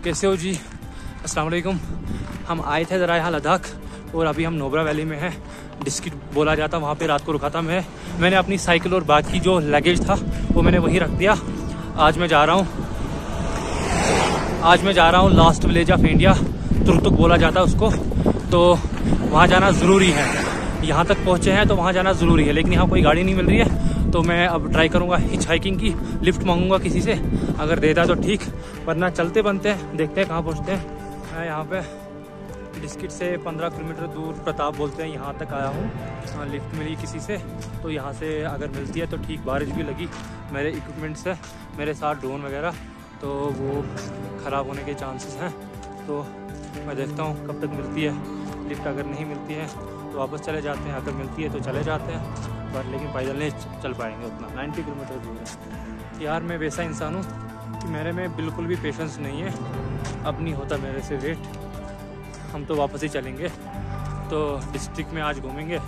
कैसे हो जी? अस्सलाम वालेकुम। हम आए थे ज़रा यहाँ लद्दाख और अभी हम नोब्रा वैली में हैं। डिस्किट बोला जाता, वहाँ पे रात को रुका था मैंने अपनी साइकिल और बाकी जो लगेज था वो मैंने वहीं रख दिया। आज मैं जा रहा हूँ last village of India, Turtuk बोला जाता है उसको। तो वहाँ जाना ज़रूरी है। यहाँ तक पहुँचे हैं तो वहाँ जाना ज़रूरी है, लेकिन यहाँ कोई गाड़ी नहीं मिल रही है। तो मैं अब ट्राई करूँगा हिच हाइकिंग की, लिफ्ट मांगूंगा किसी से, अगर देता तो ठीक, वरना चलते बनते हैं, देखते हैं कहाँ पहुँचते हैं। मैं यहाँ पे डिस्किट से 15 किलोमीटर दूर प्रताप बोलते हैं, यहाँ तक आया हूँ। लिफ्ट मिली किसी से, तो यहाँ से अगर मिलती है तो ठीक। बारिश भी लगी, मेरे इक्विपमेंट्स है मेरे साथ, ड्रोन वगैरह, तो वो ख़राब होने के चांसेस हैं। तो मैं देखता हूँ कब तक मिलती है लिफ्ट। अगर नहीं मिलती है तो वापस चले जाते हैं, अगर मिलती है तो चले जाते हैं, पर लेकिन पैदल नहीं चल पाएंगे उतना, 90 किलोमीटर दूर है। यार मैं वैसा इंसान हूँ कि मेरे में बिल्कुल भी पेशेंस नहीं है, अब नहीं होता मेरे से वेट। हम तो वापस ही चलेंगे। तो डिस्ट्रिक्ट में आज घूमेंगे,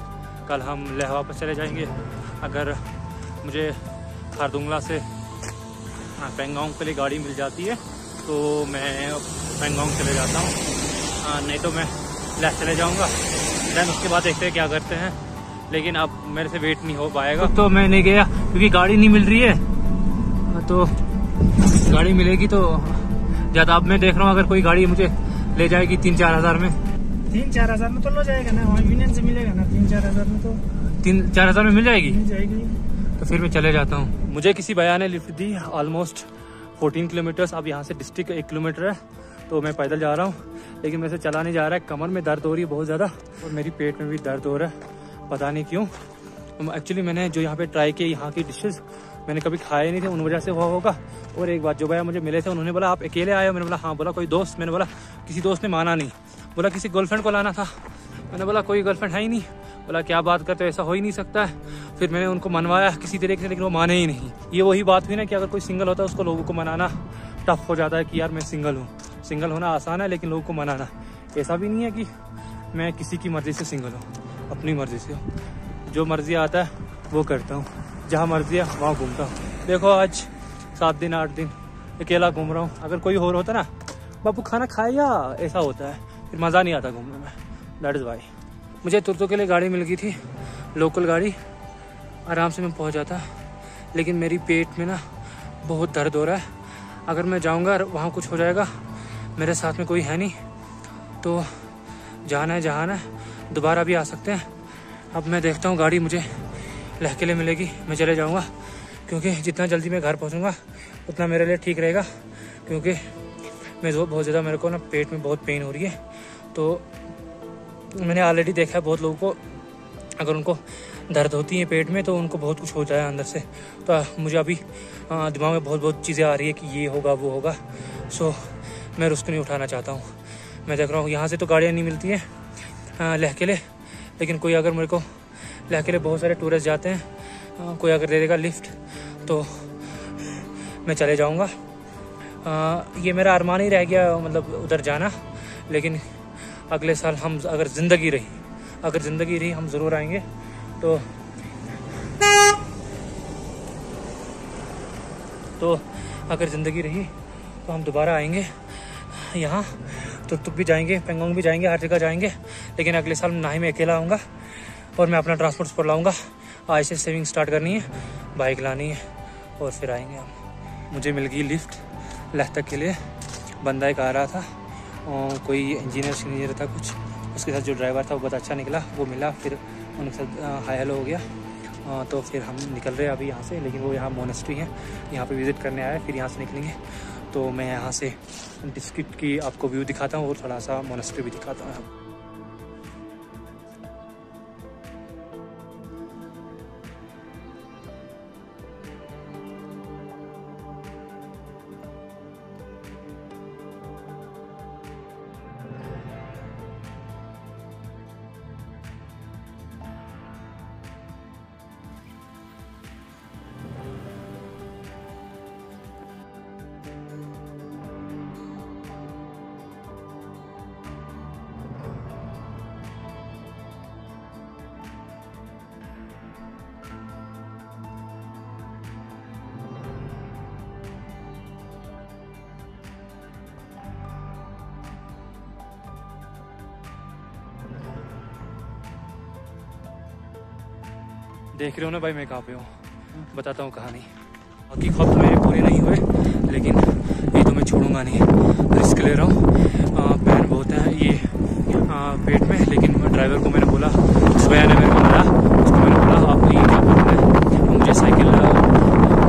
कल हम लेह वापस चले जाएंगे। अगर मुझे खारदुंगला से पेंगोंग के लिए गाड़ी मिल जाती है तो मैं पेंगोंग चले जाता हूँ, नहीं तो मैं लेह चले जाऊँगा। दैन उसके बाद देखते हैं क्या करते हैं, लेकिन अब मेरे से वेट नहीं हो पाएगा। तो मैं नहीं गया क्योंकि गाड़ी नहीं मिल रही है, तो गाड़ी मिलेगी तो ज़्यादा। अब मैं देख रहा हूँ अगर कोई गाड़ी मुझे ले जाएगी 3-4 हज़ार में, 3-4 हज़ार में तो लो जाएगा ना, यूनियन से मिलेगा ना। 3-4 हज़ार में तो 3-4 हज़ार में मिल जाएगी। तो फिर मैं चले जाता हूँ। मुझे किसी भैया ने लिफ्ट दी, ऑलमोस्ट 14 किलोमीटर्स। अब यहाँ से डिस्ट्रिक्ट 1 किलोमीटर है, तो मैं पैदल जा रहा हूँ, लेकिन मेरे से चला नहीं जा रहा है। कमर में दर्द हो रही है बहुत ज़्यादा, और मेरी पेट में भी दर्द हो रहा है, पता नहीं क्यों। एक्चुअली मैंने जो यहाँ पे ट्राई किए, यहाँ की डिशेस मैंने कभी खाए नहीं थे, उन वजह से हुआ होगा। और एक बात, जो भैया मुझे मिले थे उन्होंने बोला आप अकेले आए हो? मैंने बोला हाँ। बोला कोई दोस्त? मैंने बोला किसी दोस्त ने माना नहीं। बोला किसी गर्लफ्रेंड को लाना था। मैंने बोला कोई गर्लफ्रेंड है ही नहीं। बोला क्या बात करते हो, ऐसा हो ही नहीं सकता है। फिर मैंने उनको मनवाया किसी तरीके से, लेकिन वो माने ही नहीं। ये वही बात हुई ना कि अगर कोई सिंगल होता है उसको लोगों को मनाना टफ हो जाता है कि यार मैं सिंगल हूँ। सिंगल होना आसान है, लेकिन लोगों को मनाना ऐसा भी नहीं है कि मैं किसी की मर्ज़ी से सिंगल हूँ, अपनी मर्ज़ी से जो मर्ज़ी आता है वो करता हूँ, जहाँ मर्ज़ी है वहाँ घूमता हूँ। देखो आज 7 दिन 8 दिन अकेला घूम रहा हूँ। अगर कोई और होता ना, बाबू खाना खाए या, ऐसा होता है, फिर मज़ा नहीं आता घूमने में। That is why. मुझे तुर्तुक के लिए गाड़ी मिल गई थी, लोकल गाड़ी, आराम से मैं पहुँच जाता, लेकिन मेरी पेट में ना बहुत दर्द हो रहा है। अगर मैं जाऊँगा वहाँ कुछ हो जाएगा, मेरे साथ में कोई है नहीं, तो जाना है, दोबारा भी आ सकते हैं। अब मैं देखता हूँ गाड़ी मुझे लेह के लिए मिलेगी, मैं चले जाऊँगा, क्योंकि जितना जल्दी मैं घर पहुँचूँगा उतना मेरे लिए ठीक रहेगा। क्योंकि मैं बहुत ज़्यादा, मेरे को ना पेट में बहुत पेन हो रही है। तो मैंने ऑलरेडी देखा है बहुत लोगों को, अगर उनको दर्द होती है पेट में तो उनको बहुत कुछ होता है अंदर से। तो मुझे अभी दिमाग में बहुत चीज़ें आ रही है कि ये होगा वो होगा। सो मैं रिस्क नहीं उठाना चाहता हूँ। मैं देख रहा हूँ यहाँ से तो गाड़ियाँ नहीं मिलती हैं लेह के लिए, लेकिन कोई अगर मेरे को लेह के लिए, बहुत सारे टूरिस्ट जाते हैं, कोई अगर दे देगा लिफ्ट तो मैं चले जाऊँगा। ये मेरा अरमान ही रह गया, मतलब उधर जाना। लेकिन अगले साल हम, अगर ज़िंदगी रही हम ज़रूर आएंगे। तो अगर ज़िंदगी रही तो हम दोबारा आएंगे यहाँ। तुर्तुक भी जाएंगे, पेंगोंग भी जाएंगे, हर जगह जाएंगे। लेकिन अगले साल ना ही मैं अकेला आऊँगा, और मैं अपना ट्रांसपोर्ट पर लाऊँगा। आज से सेविंग स्टार्ट करनी है, बाइक लानी है, और फिर आएंगे हम। मुझे मिल गई लिफ्ट लेह तक के लिए। बंदा एक आ रहा था, और कोई इंजीनियर था कुछ, उसके साथ जो ड्राइवर था वो बहुत अच्छा निकला, वो मिला, फिर उनके साथ हाई हेलो हो गया। तो फिर हम निकल रहे हैं अभी यहाँ से, लेकिन वो यहाँ मोनेस्ट्री है, यहाँ पे विज़िट करने आया, फिर यहाँ से निकलेंगे। तो मैं यहाँ से डिस्ट्रिक्ट की आपको व्यू दिखाता हूँ और थोड़ा सा मोनेस्ट्री भी दिखाता हूँ। देख रहे हो ना भाई मैं कहाँ पे हूँ, बताता हूँ कहानी। बाकी ख्वाब तो मेरे पूरे नहीं हुए, लेकिन ये तो मैं छोड़ूंगा नहीं, रिस्क ले रहा हूँ। पैन बहुत है ये पेट में, लेकिन ड्राइवर को मैंने बोला, उस भैया ने मेरे को बोला, उसको मैंने बोला आप ये क्या बोल रहे हैं, मुझे साइकिल,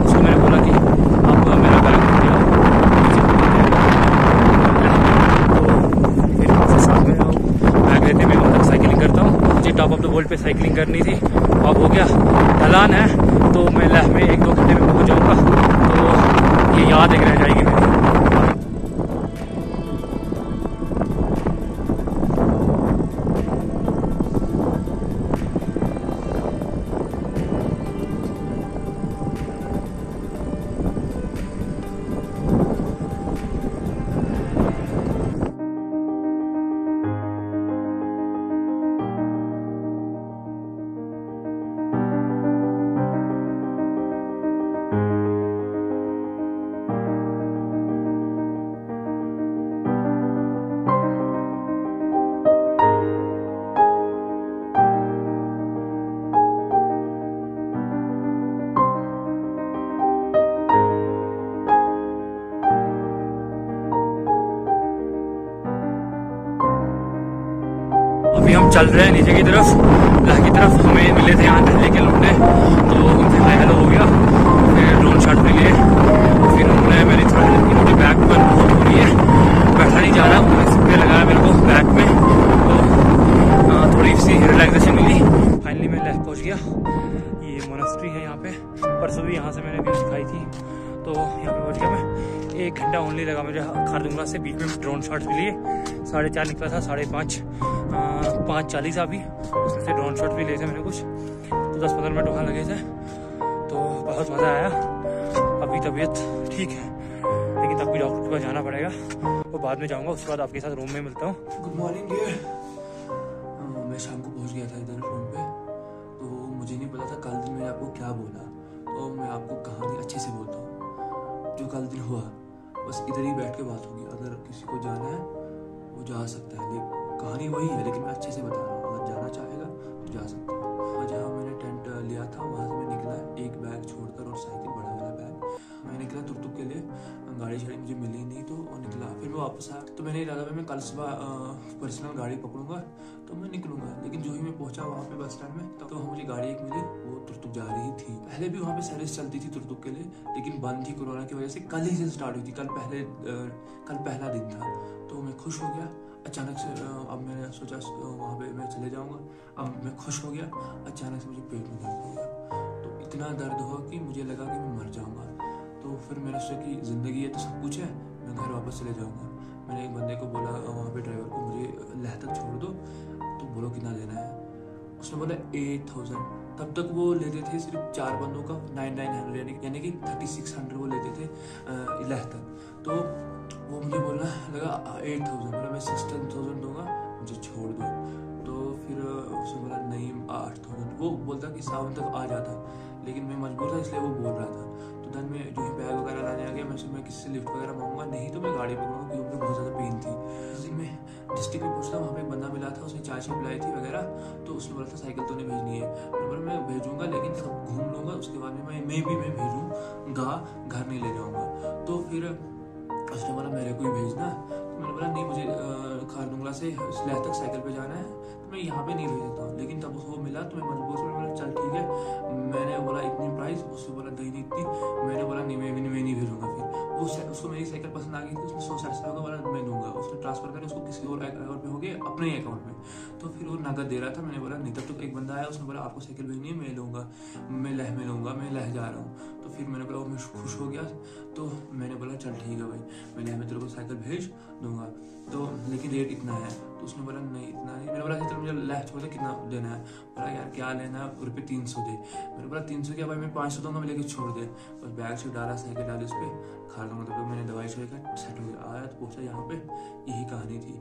उसको मैंने बोला कि आप मेरा बैग दिया, तो फिर वहाँ से साथ में बैग लेते मैं वहाँ तक साइकिलिंग करता हूँ। मुझे टॉप ऑफ द वर्ल्ड पे साइकिलिंग करनी थी, अब हो गया, ढलान है तो मैं लेह में 1-2 घंटे में पहुँच जाऊँगा, तो ये याद एक रह जाएगी मेरी। अभी हम चल रहे हैं नीचे की तरफ, लेह की तरफ। हमें मिले थे यहाँ दिल्ली के लौंडे, तो उनसे हाई हेलो हो गया, फिर ड्रोन शॉट भी लिए, फिर उन्होंने मेरी थोड़ी हेल्प की, मुझे बैक पर बहुत हो रही है, बैठा नहीं जा रहा, उन्होंने स्प्रे लगाया मेरे को बैक में, तो थोड़ी सी रिलैक्सेशन मिली। फाइनली मैं लेह पहुँच गया, ये मोनास्ट्री है यहाँ पे, परसों भी यहाँ से मैंने व्यू दिखाई थी, तो यहाँ पे पहुँच गया मैं। 1 घंटा ओनली लगा मुझे खारदुंगला से, बीच में ड्रोन शॉट्स भी लिए, 4:30 निकला था, 5:30 5:40 अभी, उसमें से ड्रोन शॉट भी लिए थे मैंने कुछ, तो 10-15 मिनट वहाँ लगे थे, तो बहुत मज़ा आया। अभी तबीयत ठीक है, लेकिन तब भी डॉक्टर के पास जाना पड़ेगा, वो बाद में जाऊँगा, उसके बाद आपके साथ रूम में मिलता हूँ। Good morning dear. मैं शाम को पहुँच गया था इधर फ़ोन पे, तो मुझे नहीं पता था कल दिन मैंने आपको क्या बोला, तो मैं आपको कहानी अच्छे से बोलता हूँ। जो कल दिन हुआ बस इधर ही बैठ के बात होगी, अगर किसी को जाना है वो जा सकता है, लेकिन कहानी वही है, लेकिन मैं अच्छे से बता रहा हूँ, अगर जाना चाहेगा तो जा सकता है। और जहाँ मैंने टेंट लिया था वहाँ से मैं निकला, एक बैग छोड़कर और साइकिल बड़ा वाला बैग, मैं निकला तुर्तुक के लिए, गाड़ी शाड़ी मुझे मिली नहीं तो निकला, फिर मैं वापस आया, तो मैंने इरादा मैं कल सुबह पर्सनल गाड़ी पकड़ूंगा तो मैं निकलूंगा, लेकिन जो ही मैं पहुंचा वहाँ पे बस स्टैंड में, तो मुझे गाड़ी एक मिली, वो तुर्तुक जा रही थी। पहले भी वहाँ पे सर्विस चलती थी तुर्तुक के लिए, लेकिन बंद थी कोरोना की वजह से, कल ही से स्टार्ट हुई थी, कल पहला दिन था, तो मैं खुश हो गया। अचानक से अब मैंने सोचा वहाँ पे मैं चले जाऊँगा, अब मैं खुश हो गया, अचानक से मुझे पेट में दर्द हो गया, तो इतना दर्द हुआ कि मुझे लगा कि मैं मर जाऊँगा। तो फिर मैंने सोचा कि ज़िंदगी है तो सब कुछ है, मैं घर वापस चले जाऊँगा। मैंने एक बंदे को बोला वहाँ पे ड्राइवर को, मुझे लेह तक छोड़ दो, तो बोलो कितना लेना है, उसने बोला 8000। तब तक वो लेते थे सिर्फ 4 बंदों का 9900, यानी कि 3600 वो लेते थे लेह तक। तो वो मुझे बोलना लगा 8000, बोला मैं 16000 दूंगा, मुझे छोड़ दो। तो फिर उसने बोला नहीं 8000, वो बोलता कि 7 तक आ जाता, लेकिन मैं मजबूर था इसलिए वो बोल रहा था। तो देन मैं जो ही बैग वगैरह लाने आ गया, मैं किसी से लिफ्ट वगैरह मांगूंगा, नहीं तो मैं गाड़ी पकड़ूंगा, क्योंकि मुझे बहुत ज़्यादा पेन थी। उस दिन मैं डिस्ट्रिक्ट में पहुंचता, वहाँ पे एक बंदा मिला था, उसने चाय पिलाई थी वगैरह, तो उसने बोला था साइकिल तो नहीं भेजनी है, मैं भेजूंगा, लेकिन सब घूम लूंगा, उसके बाद में मैं भेजूंगा, घर नहीं ले जाऊँगा। तो फिर उसने बोला मेरे को ही भेजना, तो मैंने बोला नहीं, मुझे खारदुंगला से लेह तक साइकिल पे जाना है, तो मैं यहाँ पे नहीं भेज सकता हूँ। लेकिन तब उसको मिला तो मैं मजबूर से बोला चल ठीक है, मैंने बोला इतनी प्राइस, उसने बोला नहीं इतनी, मैंने बोला नहीं मैं नहीं भेजूंगा। फिर उसको मेरी साइकिल पसंद आ गई थी, उसने 100 साढ़े होगा, बोला मैं दूंगा, उसने ट्रांसफर कर उसको किसी और अकाउंट में हो गया, अपने ही अकाउंट में। तो फिर वो नगद दे रहा था, मैंने बोला नहीं। तब तक एक बंदा आया, उसने बोला आपको साइकिल भेजनी है, मैं लूँगा, मैं लेह में लूँगा, मैं लेह जा रहा हूँ। तो फिर मैंने बोला वो मैं खुश हो गया, तो मैंने बोला चल ठीक है भाई, मैं लेह में तेरे को साइकिल भेज दूंगा, तो लेकिन रेट इतना है। तो उसने बोला नहीं इतना नहीं। मैंने बोला चल मुझे लेह छोड़ दे, कितना देना है? बोला यार क्या लेना है, रुपये 300 दे। मैंने बोला 300 क्या भाई, मैं 500 दूंगा, मैं लेके छोड़ दे। बस बैग से डाला, साइकिल डाली, उस पर खा लूँगा। तो मैंने दवाई छोड़कर सेट हो गया, आया तो पहुँचा यहाँ पे, यही कहानी थी।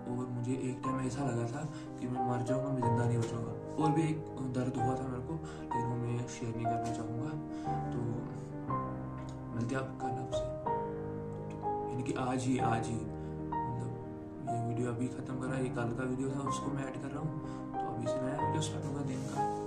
और मुझे एक टाइम ऐसा लगा था कि मैं मर जाऊँगा, मैं जिंदा नहीं बचूँगा। और भी एक दर्द हुआ था मेरे को, लेकिन वो मैं शेयर नहीं करना चाहूँगा। तो मिलते आप कल आपसे, यानी कि आज ही मतलब ये वीडियो अभी ख़त्म करा, ये कल का वीडियो था, उसको मैं ऐड कर रहा हूँ। तो अभी से नया वीडियो स्टार्ट होगा दिन का।